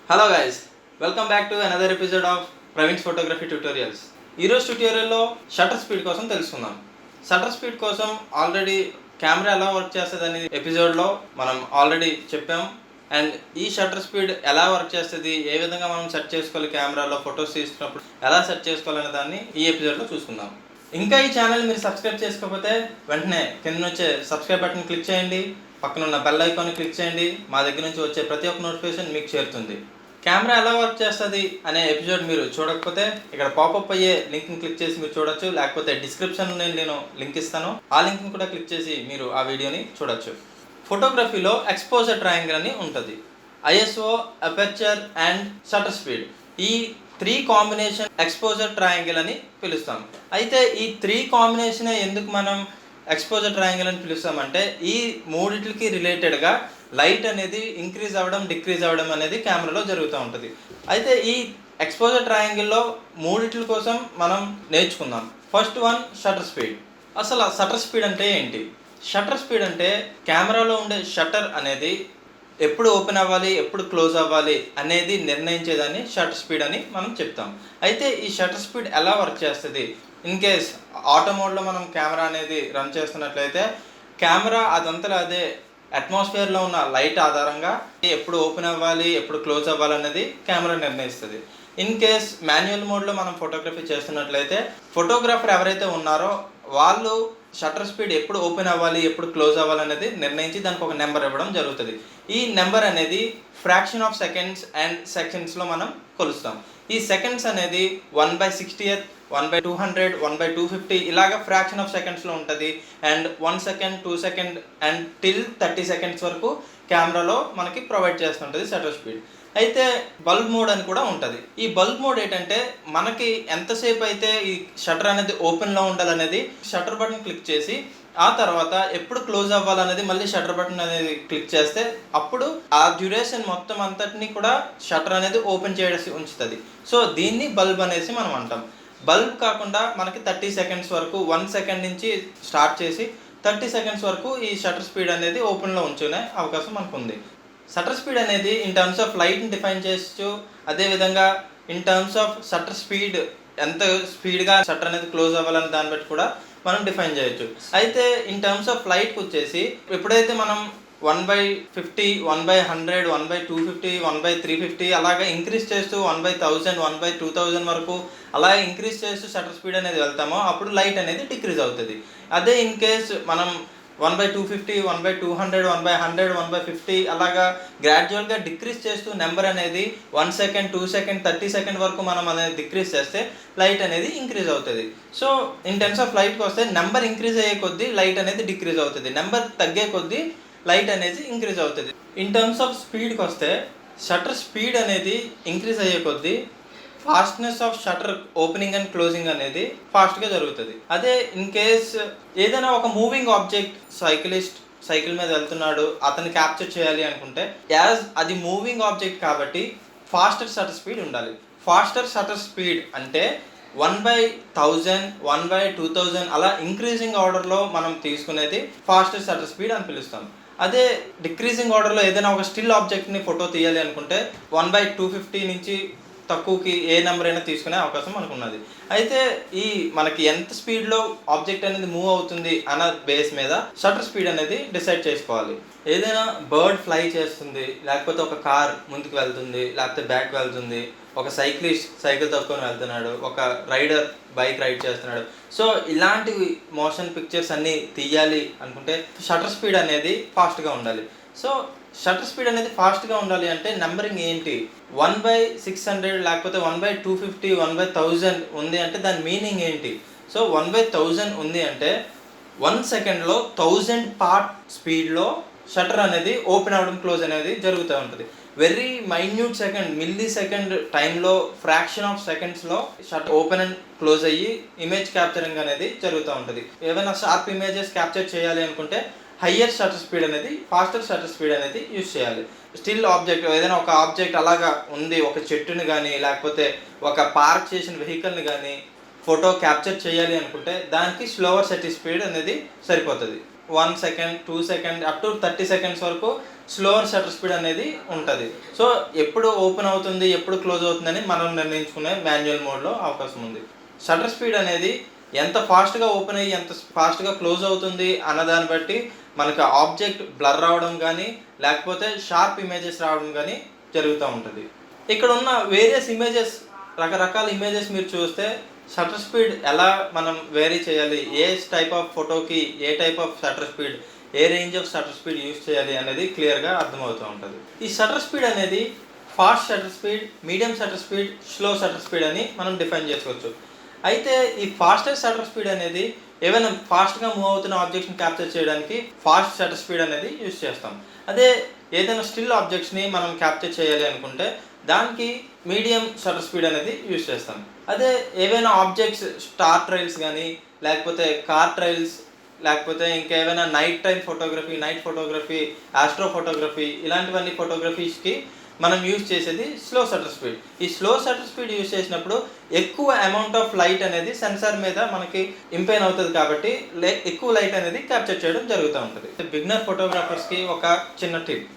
Hello guys, welcome back to another episode of Praveen's photography tutorials. ఈరోజు ట్యూటోరియల్లో shutter speed కోసం తెలుసుకుందాం. Shutter speed కోసం already camera ఎలా work చేస్తుంది అనే ఎపిసోడ్లో మనం ఆల్రెడీ చెప్పాం. అండ్ ఈ షటర్ స్పీడ్ ఎలా వర్క్ చేస్తుంది, ఏ విధంగా మనం సెట్ చేసుకోవాలి, కెమెరాలో ఫొటోస్ తీసుకున్నప్పుడు ఎలా సెట్ చేసుకోవాలనే దాన్ని ఈ ఎపిసోడ్లో చూసుకుందాం. ఇంకా ఈ ఛానల్ మీరు సబ్స్క్రైబ్ చేసుకోకపోతే వెంటనే కింద వచ్చే సబ్స్క్రైబ్ బటన్ క్లిక్ చేయండి, పక్కన ఉన్న బెల్ ఐకాన్ క్లిక్ చేయండి. మా దగ్గర నుంచి వచ్చే ప్రతి ఒక్క నోటిఫికేషన్ మీకు చేరుతుంది. కెమెరా ఎలా వర్క్ చేస్తుంది అనే ఎపిసోడ్ మీరు చూడకపోతే ఇక్కడ పాపప్ అయ్యే లింక్ని క్లిక్ చేసి మీరు చూడొచ్చు, లేకపోతే డిస్క్రిప్షన్లో నేను లింక్ ఇస్తాను, ఆ లింక్ని కూడా క్లిక్ చేసి మీరు ఆ వీడియోని చూడొచ్చు. ఫోటోగ్రఫీలో ఎక్స్పోజర్ ట్రయాంగిల్ అని ఉంటుంది. ISO, aperture and shutter speed, ఈ 3 కాంబినేషన్ ఎక్స్పోజర్ ట్రయాంగిల్ అని పిలుస్తాం. అయితే ఈ 3 కాంబినేషనే ఎందుకు మనం ఎక్స్పోజర్ ట్రయాంగిల్ అని పిలుస్తామంటే ఈ మూడిటికి రిలేటెడ్గా లైట్ అనేది ఇంక్రీజ్ అవ్వడం, డిక్రీజ్ అవ్వడం అనేది కెమెరాలో జరుగుతూ ఉంటుంది. అయితే ఈ ఎక్స్పోజర్ ట్రయాంగిల్లో మూడిట్ల కోసం మనం నేర్చుకుందాం. First one, shutter speed. అసలు షటర్ స్పీడ్ అంటే ఏంటి? షటర్ స్పీడ్ అంటే కెమెరాలో ఉండే షటర్ అనేది ఎప్పుడు ఓపెన్ అవ్వాలి, ఎప్పుడు క్లోజ్ అవ్వాలి అనేది నిర్ణయించేదాన్ని షటర్ స్పీడ్ అని మనం చెప్తాం. అయితే ఈ షటర్ స్పీడ్ ఎలా వర్క్ చేస్తుంది? ఇన్ కేస్ ఆటో మోడ్లో మనం కెమెరా అనేది రన్ చేస్తున్నట్లయితే కెమెరా అదంతలో అదే అట్మాస్ఫియర్లో ఉన్న లైట్ ఆధారంగా ఎప్పుడు ఓపెన్ అవ్వాలి, ఎప్పుడు క్లోజ్ అవ్వాలి అనేది కెమెరా నిర్ణయిస్తుంది. ఇన్ కేస్ మాన్యువల్ మోడ్లో మనం ఫోటోగ్రఫీ చేస్తున్నట్లయితే ఫోటోగ్రాఫర్ ఎవరైతే ఉన్నారో వాళ్ళు షటర్ స్పీడ్ ఎప్పుడు ఓపెన్ అవ్వాలి, ఎప్పుడు క్లోజ్ అవ్వాలి అనేది నిర్ణయించి దానికి ఒక నెంబర్ ఇవ్వడం జరుగుతుంది. ఈ నెంబర్ అనేది ఫ్రాక్షన్ ఆఫ్ సెకండ్స్ అండ్ సెకండ్స్లో మనం కొలుస్తాం. ఈ సెకండ్స్ అనేది 1/60th, 1/200, 1/250 ఇలాగ ఫ్రాక్షన్ ఆఫ్ సెకండ్స్లో ఉంటుంది. And 1 second, 2 second and till 30 seconds వరకు కెమెరాలో మనకి ప్రొవైడ్ చేస్తుంటుంది షటర్ స్పీడ్. అయితే బల్బ్ మోడ్ అని కూడా ఉంటుంది. ఈ బల్బ్ మోడ్ ఏంటంటే మనకి ఎంతసేపు అయితే ఈ షటర్ అనేది ఓపెన్లో ఉండాలనేది షటర్ బటన్ క్లిక్ చేసి ఆ తర్వాత ఎప్పుడు క్లోజ్ అవ్వాలనేది మళ్ళీ షటర్ బటన్ అనేది క్లిక్ చేస్తే అప్పుడు ఆ డ్యూరేషన్ మొత్తం అంతటిని కూడా షటర్ అనేది ఓపెన్ చేసి ఉంచుతుంది. సో దీన్ని బల్బ్ అనేసి మనం అంటాం. బల్బ్ కాకుండా మనకి 30 సెకండ్స్ వరకు, 1 సెకండ్ నుంచి స్టార్ట్ చేసి 30 సెకండ్స్ వరకు ఈ షటర్ స్పీడ్ అనేది ఓపెన్లో ఉంచుకునే అవకాశం మనకు ఉంది. షటర్ స్పీడ్ అనేది ఇన్ టర్మ్స్ ఆఫ్ లైట్ని డిఫైన్ చేయొచ్చు. అదేవిధంగా in terms of shutter speed, ఎంత స్పీడ్గా షటర్ అనేది క్లోజ్ అవ్వాలని దాన్ని బట్టి కూడా మనం డిఫైన్ చేయొచ్చు. అయితే ఇన్ టర్మ్స్ ఆఫ్ లైట్కి వచ్చేసి ఎప్పుడైతే మనం 1/50, 1/100, 1/250, 1/350 అలాగే ఇంక్రీజ్ చేస్తూ 1/1000, 1/2000 వరకు అలా ఇంక్రీజ్ చేస్తూ షటర్ స్పీడ్ అనేది వెళ్తామో అప్పుడు లైట్ అనేది డిక్రీజ్ అవుతుంది. అదే ఇన్ కేస్ మనం 1/250, 1/200, 1/100, 1/50 అలాగా గ్రాడ్యువల్గా డిక్రీజ్ చేస్తూ నెంబర్ అనేది 1 సెకండ్, 2 సెకండ్, 30 సెకండ్ వరకు మనం అనేది డిక్రీజ్ చేస్తే లైట్ అనేది ఇంక్రీజ్ అవుతుంది. సో ఇన్ టర్మ్స్ ఆఫ్ లైట్కి వస్తే నెంబర్ ఇంక్రీజ్ అయ్యే కొద్దీ లైట్ అనేది డిక్రీజ్ అవుతుంది, నెంబర్ తగ్గే కొద్దీ లైట్ అనేది ఇంక్రీజ్ అవుతుంది. ఇన్ టర్మ్స్ ఆఫ్ స్పీడ్కి వస్తే షటర్ స్పీడ్ అనేది ఇంక్రీజ్ అయ్యే కొద్దీ fastness of shutter opening and closing అనేది ఫాస్ట్గా జరుగుతుంది. అదే ఇన్ కేస్ ఏదైనా ఒక మూవింగ్ ఆబ్జెక్ట్, సైకిల్ మీద వెళ్తున్నాడు, అతన్ని క్యాప్చర్ చేయాలి అనుకుంటే యాజ్ అది మూవింగ్ ఆబ్జెక్ట్ కాబట్టి ఫాస్టర్ షటర్ స్పీడ్ ఉండాలి. ఫాస్టర్ షటర్ స్పీడ్ అంటే 1/1000, 1/2000 అలా ఇంక్రీజింగ్ ఆర్డర్లో మనం తీసుకునేది ఫాస్టర్ షటర్ స్పీడ్ అని పిలుస్తాం. అదే డిక్రీజింగ్ ఆర్డర్లో ఏదైనా ఒక స్టిల్ ఆబ్జెక్ట్ని ఫోటో తీయాలి అనుకుంటే 1/250 నుంచి తక్కువకి ఏ నెంబర్ అయినా తీసుకునే అవకాశం మనకు ఉన్నది. అయితే ఈ మనకి ఎంత స్పీడ్లో ఆబ్జెక్ట్ అనేది మూవ్ అవుతుంది అన్న బేస్ మీద షటర్ స్పీడ్ అనేది డిసైడ్ చేసుకోవాలి. ఏదైనా బర్డ్ ఫ్లై చేస్తుంది, లేకపోతే ఒక కార్ ముందుకు వెళ్తుంది, లేకపోతే బ్యాక్ వెళ్తుంది, ఒక సైక్లిస్ట్ సైకిల్ తక్కువ వెళ్తున్నాడు, ఒక రైడర్ బైక్ రైడ్ చేస్తున్నాడు. సో ఇలాంటివి మోషన్ పిక్చర్స్ అన్నీ తీయాలి అనుకుంటే షటర్ స్పీడ్ అనేది ఫాస్ట్గా ఉండాలి. సో షటర్ స్పీడ్ అనేది ఫాస్ట్గా ఉండాలి అంటే నెంబరింగ్ ఏంటి? 1/600 లేకపోతే 1/250, 1/1000 ఉంది అంటే దాని మీనింగ్ ఏంటి? సో 1/1000 ఉంది అంటే 1 సెకండ్లో 1000 పార్ట్ స్పీడ్లో షటర్ అనేది ఓపెన్ అవ్వడం, క్లోజ్ అనేది జరుగుతూ ఉంటుంది. Very minute second, milli second టైంలో, ఫ్రాక్షన్ ఆఫ్ సెకండ్స్లో షటర్ ఓపెన్ అండ్ క్లోజ్ అయ్యి ఇమేజ్ క్యాప్చరింగ్ అనేది జరుగుతూ ఉంటుంది. ఏమైనా షార్ప్ ఇమేజెస్ క్యాప్చర్ చేయాలి అనుకుంటే హయ్యర్ షటర్ స్పీడ్ అనేది, ఫాస్టర్ షటర్ స్పీడ్ అనేది యూజ్ చేయాలి. స్టిల్ ఆబ్జెక్ట్, ఏదైనా ఒక ఆబ్జెక్ట్ అలాగా ఉంది, ఒక చెట్టుని కానీ లేకపోతే ఒక పార్క్ చేసిన వెహికల్ని కానీ ఫోటో క్యాప్చర్ చేయాలి అనుకుంటే దానికి స్లోవర్ షటర్ స్పీడ్ అనేది సరిపోతుంది. 1 second 2 second up to 30 seconds వరకు స్లోవర్ షటర్ స్పీడ్ అనేది ఉంటుంది. సో ఎప్పుడు ఓపెన్ అవుతుంది ఎప్పుడు క్లోజ్ అవుతుందని మనం నిర్ణయించుకునే మాన్యువల్ మోడ్లో అవకాశం ఉంది. షటర్ స్పీడ్ అనేది ఎంత ఫాస్ట్గా ఓపెన్ అయ్యి ఎంత ఫాస్ట్గా క్లోజ్ అవుతుంది అన్నదాన్ని బట్టి మనకు ఆబ్జెక్ట్ బ్లర్ రావడం కానీ లేకపోతే షార్ప్ ఇమేజెస్ రావడం కానీ జరుగుతూ ఉంటుంది. ఇక్కడ ఉన్న వేరియస్ ఇమేజెస్, రకరకాల ఇమేజెస్ మీరు చూస్తే షటర్ స్పీడ్ ఎలా మనం వేరీ చేయాలి, ఏ టైప్ ఆఫ్ ఫోటోకి a type of shutter speed, a range of shutter speed use చేయాలి అనేది క్లియర్గా అర్థమవుతూ ఉంటుంది. ఈ షటర్ స్పీడ్ అనేది fast shutter speed, medium shutter speed, slow shutter speed అని మనం డిఫైన్ చేసుకోవచ్చు. అయితే ఈ ఫాస్టెస్ట్ షటర్ స్పీడ్ అనేది ఏమైనా ఫాస్ట్గా మూవ్ అవుతున్న ఆబ్జెక్ట్స్ని క్యాప్చర్ చేయడానికి ఫాస్ట్ షటర్ స్పీడ్ అనేది యూజ్ చేస్తాం. అదే ఏదైనా స్టిల్ ఆబ్జెక్ట్స్ని మనం క్యాప్చర్ చేయాలి అనుకుంటే దానికి మీడియం షటర్ స్పీడ్ అనేది యూజ్ చేస్తాం. అదే ఏవైనా ఆబ్జెక్ట్స్ స్టార్ ట్రైల్స్ కానీ లేకపోతే కార్ ట్రైల్స్ లేకపోతే ఇంకేమైనా night time photography, night photography, astro photography ఇలాంటివన్నీ ఫోటోగ్రఫీస్కి మనం యూజ్ చేసేది స్లో షటర్ స్పీడ్. ఈ స్లో షటర్ స్పీడ్ యూజ్ చేసినప్పుడు ఎక్కువ అమౌంట్ ఆఫ్ లైట్ అనేది సెన్సార్ మీద మనకి ఇంపైన్ అవుతుంది కాబట్టి ఎక్కువ లైట్ అనేది క్యాప్చర్ చేయడం జరుగుతూ ఉంటుంది. బిగినర్ ఫోటోగ్రాఫర్స్కి ఒక చిన్న టిప్,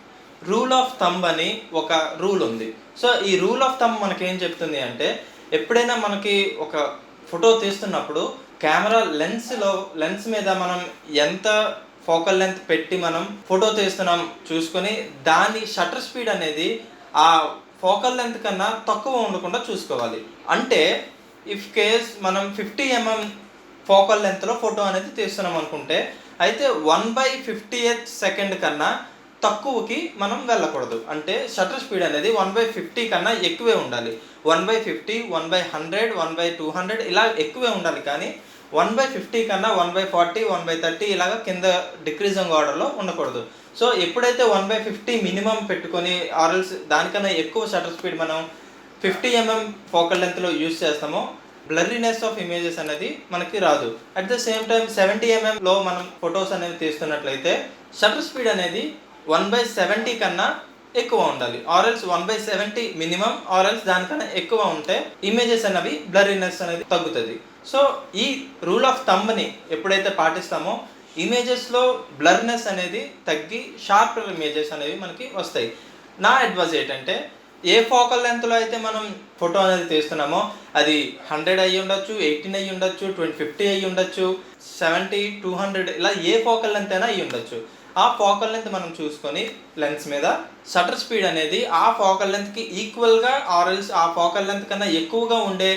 రూల్ ఆఫ్ థంబ్ అని ఒక రూల్ ఉంది. సో ఈ రూల్ ఆఫ్ థంబ్ మనకేం చెప్తుంది అంటే ఎప్పుడైనా మనకి ఒక ఫోటో తీస్తున్నప్పుడు కెమెరా లెన్స్ మీద మనం ఎంత ఫోకల్ లెంత్ పెట్టి మనం ఫోటో తీస్తున్నాం చూసుకొని దాని షటర్ స్పీడ్ అనేది ఆ ఫోకల్ లెంత్ కన్నా తక్కువ ఉండకుండా చూసుకోవాలి. అంటే ఇఫ్ కేస్ మనం 50 mm ఫోకల్ లెంత్లో ఫోటో అనేది తీస్తున్నాం అనుకుంటే అయితే 1/50th సెకండ్ కన్నా తక్కువకి మనం వెళ్ళకూడదు. అంటే షటర్ స్పీడ్ అనేది 1/50 కన్నా ఎక్కువే ఉండాలి. 1/50, 1/100, 1/200 ఇలా ఎక్కువే ఉండాలి. కానీ 1/50 కన్నా 1/40, 1/30 ఇలాగ కింద డిక్రీజింగ్ ఆర్డర్లో ఉండకూడదు. సో ఎప్పుడైతే 1/50 మినిమం పెట్టుకొని ఆర్ఎల్స్ దానికన్నా ఎక్కువ షటర్ స్పీడ్ మనం 50 mm ఫోకల్ లెంత్లో యూజ్ చేస్తామో బ్లర్రీనెస్ ఆఫ్ ఇమేజెస్ అనేది మనకి రాదు. అట్ ద సేమ్ టైం 70 mmలో మనం ఫొటోస్ అనేవి తీస్తున్నట్లయితే షటర్ స్పీడ్ అనేది 1/70 కన్నా ఎక్కువ ఉండాలి. ఆర్ఎల్స్ 1/70 మినిమం, ఆర్ఎల్స్ దానికన్నా ఎక్కువ ఉంటే ఇమేజెస్ అనేవి బ్లర్రీనెస్ అనేది తగ్గుతుంది. సో ఈ రూల్ ఆఫ్ థంబ్ని ఎప్పుడైతే పాటిస్తామో ఇమేజెస్లో బ్లర్నెస్ అనేది తగ్గి షార్ప్ ఇమేజెస్ అనేవి మనకి వస్తాయి. నా అడ్వైజ్ ఏంటంటే ఏ ఫోకల్ లెంత్లో అయితే మనం ఫోటో అనేది తీస్తున్నామో అది 100 అయ్యి ఉండొచ్చు, 18 అయ్యి ఉండొచ్చు, 50 అయ్యి ఉండొచ్చు, 70, 200 ఇలా ఏ ఫోకల్ లెంత్ అయినా అయ్యి ఉండొచ్చు. ఆ ఫోకల్ లెంత్ మనం చూసుకొని లెన్స్ మీద షటర్ స్పీడ్ అనేది ఆ ఫోకల్ లెంత్కి ఈక్వల్గా ఆర్ఎల్స్ ఆ ఫోకల్ లెంత్ కన్నా ఎక్కువగా ఉండే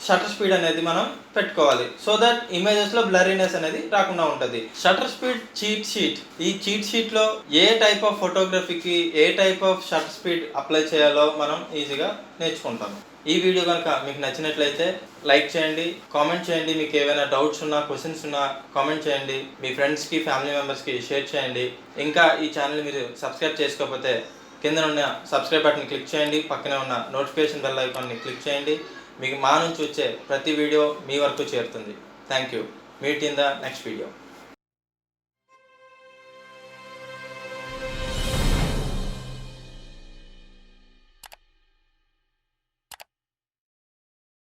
షటర్ స్పీడ్ అనేది మనం పెట్టుకోవాలి. సో దట్ ఇమేజెస్లో బ్లరీనెస్ అనేది రాకుండా ఉంటుంది. షటర్ స్పీడ్ చీట్ షీట్, ఈ చీట్ షీట్లో ఏ టైప్ ఆఫ్ ఫోటోగ్రఫీకి a type of shutter speed apply చేయాలో మనం ఈజీగా నేర్చుకుంటాము. ఈ వీడియో కనుక మీకు నచ్చినట్లయితే లైక్ చేయండి, కామెంట్ చేయండి. మీకు ఏమైనా డౌట్స్ ఉన్నా, క్వశ్చన్స్ ఉన్నా కామెంట్ చేయండి. మీ ఫ్రెండ్స్కి, ఫ్యామిలీ మెంబర్స్కి షేర్ చేయండి. ఇంకా ఈ ఛానల్ మీరు సబ్స్క్రైబ్ చేసుకోకపోతే కింద ఉన్న సబ్స్క్రైబ్ బటన్ క్లిక్ చేయండి, పక్కనే ఉన్న నోటిఫికేషన్ బెల్ ఐకాన్ని క్లిక్ చేయండి. మీకు మా నుంచి వచ్చే ప్రతి వీడియో మీ వరకు చేరుతుంది. Thank you. Meet in the next video.